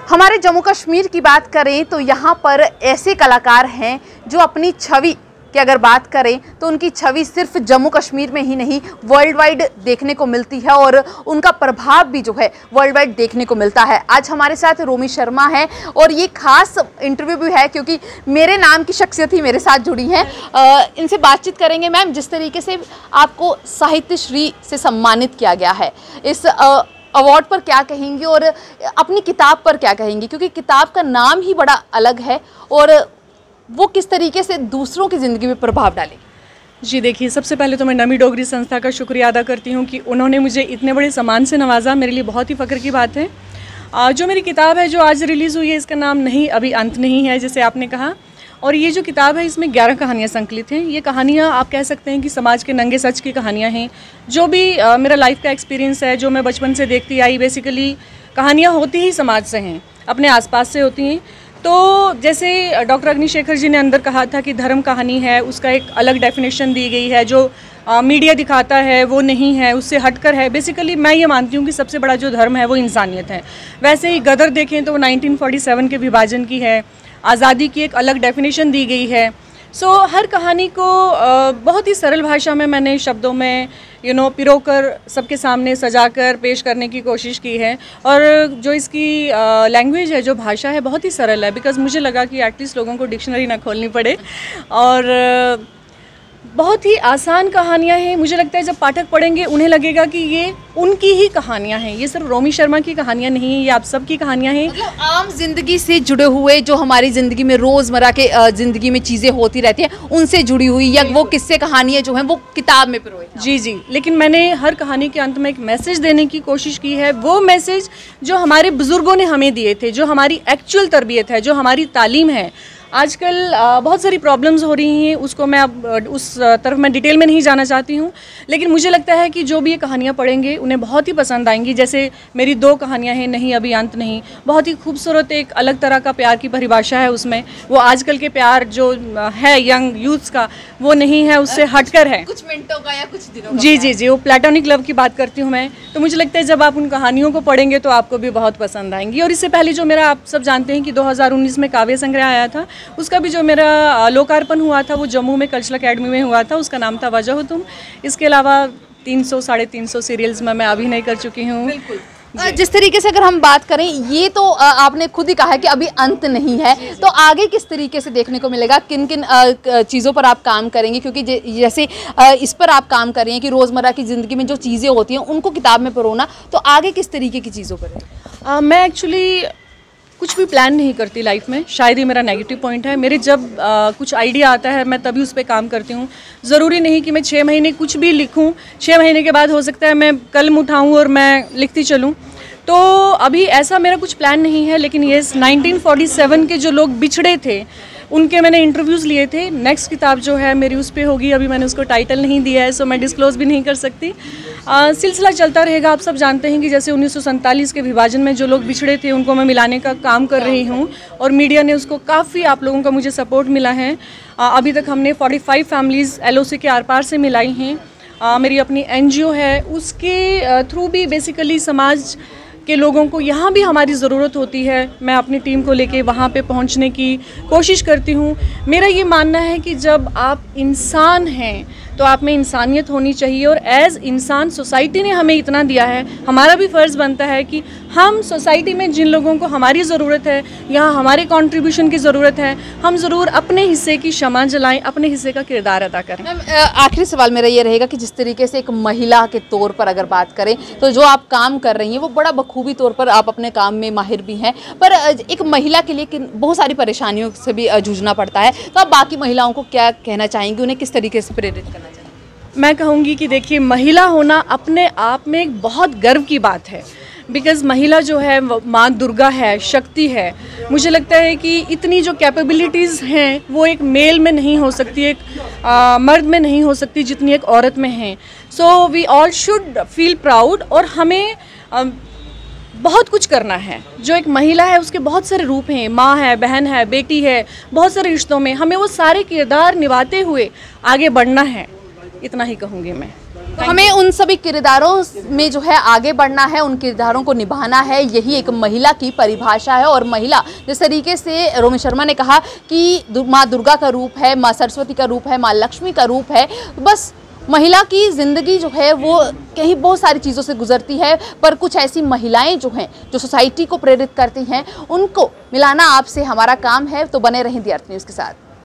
हमारे जम्मू कश्मीर की बात करें तो यहाँ पर ऐसे कलाकार हैं जो अपनी छवि की अगर बात करें तो उनकी छवि सिर्फ जम्मू कश्मीर में ही नहीं वर्ल्ड वाइड देखने को मिलती है और उनका प्रभाव भी जो है वर्ल्ड वाइड देखने को मिलता है। आज हमारे साथ रोमी शर्मा है और ये खास इंटरव्यू भी है क्योंकि मेरे नाम की शख्सियत ही मेरे साथ जुड़ी हैं। इनसे बातचीत करेंगे। मैम, जिस तरीके से आपको साहित्य श्री से सम्मानित किया गया है, इस अवार्ड पर क्या कहेंगी और अपनी किताब पर क्या कहेंगी, क्योंकि किताब का नाम ही बड़ा अलग है और वो किस तरीके से दूसरों की ज़िंदगी में प्रभाव डालेगी? जी देखिए, सबसे पहले तो मैं नमी डोगरी संस्था का शुक्रिया अदा करती हूँ कि उन्होंने मुझे इतने बड़े सम्मान से नवाजा। मेरे लिए बहुत ही फ़ख्र की बात है। जो मेरी किताब है जो आज रिलीज़ हुई है, इसका नाम नहीं अभी अंत नहीं है, जैसे आपने कहा। और ये जो किताब है इसमें 11 कहानियाँ संकलित हैं। ये कहानियाँ आप कह सकते हैं कि समाज के नंगे सच की कहानियाँ हैं। जो भी मेरा लाइफ का एक्सपीरियंस है, जो मैं बचपन से देखती आई, बेसिकली कहानियाँ होती ही समाज से हैं, अपने आसपास से होती हैं। तो जैसे डॉक्टर अग्निशेखर जी ने अंदर कहा था कि धर्म कहानी है, उसका एक अलग डेफिनेशन दी गई है। जो मीडिया दिखाता है वो नहीं है, उससे हटकर है। बेसिकली मैं ये मानती हूँ कि सबसे बड़ा जो धर्म है वो इंसानियत है। वैसे ही गदर देखें तो 1947 के विभाजन की है, आज़ादी की एक अलग डेफिनेशन दी गई है। सो हर कहानी को बहुत ही सरल भाषा में मैंने शब्दों में पिरोकर सबके सामने सजाकर पेश करने की कोशिश की है। और जो इसकी लैंग्वेज है, जो भाषा है, बहुत ही सरल है। बिकॉज़ मुझे लगा कि एटलीस्ट लोगों को डिक्शनरी ना खोलनी पड़े। और बहुत ही आसान कहानियाँ हैं। मुझे लगता है जब पाठक पढ़ेंगे उन्हें लगेगा कि ये उनकी ही कहानियाँ हैं, ये सिर्फ रोमी शर्मा की कहानियाँ नहीं हैं, ये आप सब की कहानियाँ हैं। मतलब आम जिंदगी से जुड़े हुए, जो हमारी ज़िंदगी में रोज़मर्रा के ज़िंदगी में चीज़ें होती रहती हैं, उनसे जुड़ी हुई या वो किस्से कहानियाँ जो हैं वो किताब में पिरोए। जी, लेकिन मैंने हर कहानी के अंत में एक मैसेज देने की कोशिश की है। वो मैसेज जो हमारे बुज़ुर्गों ने हमें दिए थे, जो हमारी एक्चुअल तरबियत है, जो हमारी तालीम है। आजकल बहुत सारी प्रॉब्लम्स हो रही हैं, उसको मैं अब उस तरफ मैं डिटेल में नहीं जाना चाहती हूँ, लेकिन मुझे लगता है कि जो भी ये कहानियाँ पढ़ेंगे उन्हें बहुत ही पसंद आएंगी। जैसे मेरी 2 कहानियाँ हैं, नहीं अभी अंत नहीं, बहुत ही खूबसूरत एक अलग तरह का प्यार की परिभाषा है उसमें। वो आजकल के प्यार जो है यंग यूथ्स का, वो नहीं है, उससे हटकर है, कुछ मिनटों का या कुछ दिनों का। जी, वो प्लेटोनिक लव की बात करती हूँ मैं। तो मुझे लगता है जब आप उन कहानियों को पढ़ेंगे तो आपको भी बहुत पसंद आएंगी। और इससे पहले जो मेरा, आप सब जानते हैं कि 2019 में काव्य संग्रह आया था, उसका भी जो मेरा लोकार्पण हुआ था वो जम्मू में कल्चरल अकेडमी में हुआ था। उसका नाम था वजह हो तुम। इसके अलावा 300 साढ़े 300 सीरियल्स में मैं अभिनय कर चुकी हूँ। जिस तरीके से अगर हम बात करें, ये तो आपने खुद ही कहा है कि अभी अंत नहीं है, तो आगे किस तरीके से देखने को मिलेगा, किन किन चीज़ों पर आप काम करेंगे? क्योंकि जैसे इस पर आप काम कर रही हैं कि रोज़मर्रा की ज़िंदगी में जो चीज़ें होती हैं उनको किताब में पिरोना, तो आगे किस तरीके की चीज़ों पर है? मैं एक्चुअली कुछ भी प्लान नहीं करती लाइफ में, शायद ये मेरा नेगेटिव पॉइंट है। मेरे जब कुछ आइडिया आता है मैं तभी उस पर काम करती हूँ। ज़रूरी नहीं कि मैं 6 महीने कुछ भी लिखूँ, 6 महीने के बाद हो सकता है मैं कलम उठाऊँ और मैं लिखती चलूँ। तो अभी ऐसा मेरा कुछ प्लान नहीं है। लेकिन ये 1947 के जो लोग बिछड़े थे उनके मैंने इंटरव्यूज़ लिए थे। नेक्स्ट किताब जो है मेरी उस पर होगी, अभी मैंने उसको टाइटल नहीं दिया है, सो मैं डिस्क्लोज़ भी नहीं कर सकती। सिलसिला चलता रहेगा। आप सब जानते हैं कि जैसे 1947 के विभाजन में जो लोग बिछड़े थे उनको मैं मिलाने का काम कर रही हूँ और मीडिया ने उसको काफ़ी, आप लोगों का मुझे सपोर्ट मिला है। अभी तक हमने 45 फैमिलीज़ LOC के आर पार से मिलाई हैं। मेरी अपनी NGO है, उसके थ्रू भी बेसिकली समाज के लोगों को यहाँ भी हमारी ज़रूरत होती है। मैं अपनी टीम को लेके वहाँ पे पहुँचने की कोशिश करती हूँ। मेरा ये मानना है कि जब आप इंसान हैं तो आप में इंसानियत होनी चाहिए और एज़ इंसान सोसाइटी ने हमें इतना दिया है, हमारा भी फ़र्ज़ बनता है कि हम सोसाइटी में जिन लोगों को हमारी ज़रूरत है, यहाँ हमारे कंट्रीब्यूशन की ज़रूरत है, हम ज़रूर अपने हिस्से की शमा जलाएं, अपने हिस्से का किरदार अदा करें। मैम, आखिरी सवाल मेरा ये रहेगा कि जिस तरीके से एक महिला के तौर पर अगर बात करें तो जो आप काम कर रही हैं वो बड़ा बखूबी तौर पर आप अपने काम में माहिर भी हैं, पर एक महिला के लिए बहुत सारी परेशानियों से भी जूझना पड़ता है, तो आप बाकी महिलाओं को क्या कहना चाहेंगी, उन्हें किस तरीके से प्रेरित करना चाहेंगी? मैं कहूँगी कि देखिए, महिला होना अपने आप में एक बहुत गर्व की बात है। बिकॉज़ महिला जो है माँ दुर्गा है, शक्ति है। मुझे लगता है कि इतनी जो कैपेबिलिटीज़ हैं वो एक मेल में नहीं हो सकती, एक मर्द में नहीं हो सकती जितनी एक औरत में हैं। So we all should feel proud. और हमें बहुत कुछ करना है। जो एक महिला है उसके बहुत सारे रूप हैं, माँ है, बहन है, बेटी है, बहुत सारे रिश्तों में हमें वो सारे किरदार निभाते हुए आगे बढ़ना है। इतना ही कहूँगी मैं। तो हमें उन सभी किरदारों में जो है आगे बढ़ना है, उन किरदारों को निभाना है, यही एक महिला की परिभाषा है। और महिला जिस तरीके से रोमी शर्मा ने कहा कि माँ दुर्गा का रूप है, माँ सरस्वती का रूप है, माँ लक्ष्मी का रूप है, बस महिला की ज़िंदगी जो है वो कहीं बहुत सारी चीज़ों से गुजरती है, पर कुछ ऐसी महिलाएं जो हैं जो सोसाइटी को प्रेरित करती हैं, उनको मिलाना आपसे हमारा काम है। तो बने रहें दी अर्थ न्यूज़ के साथ।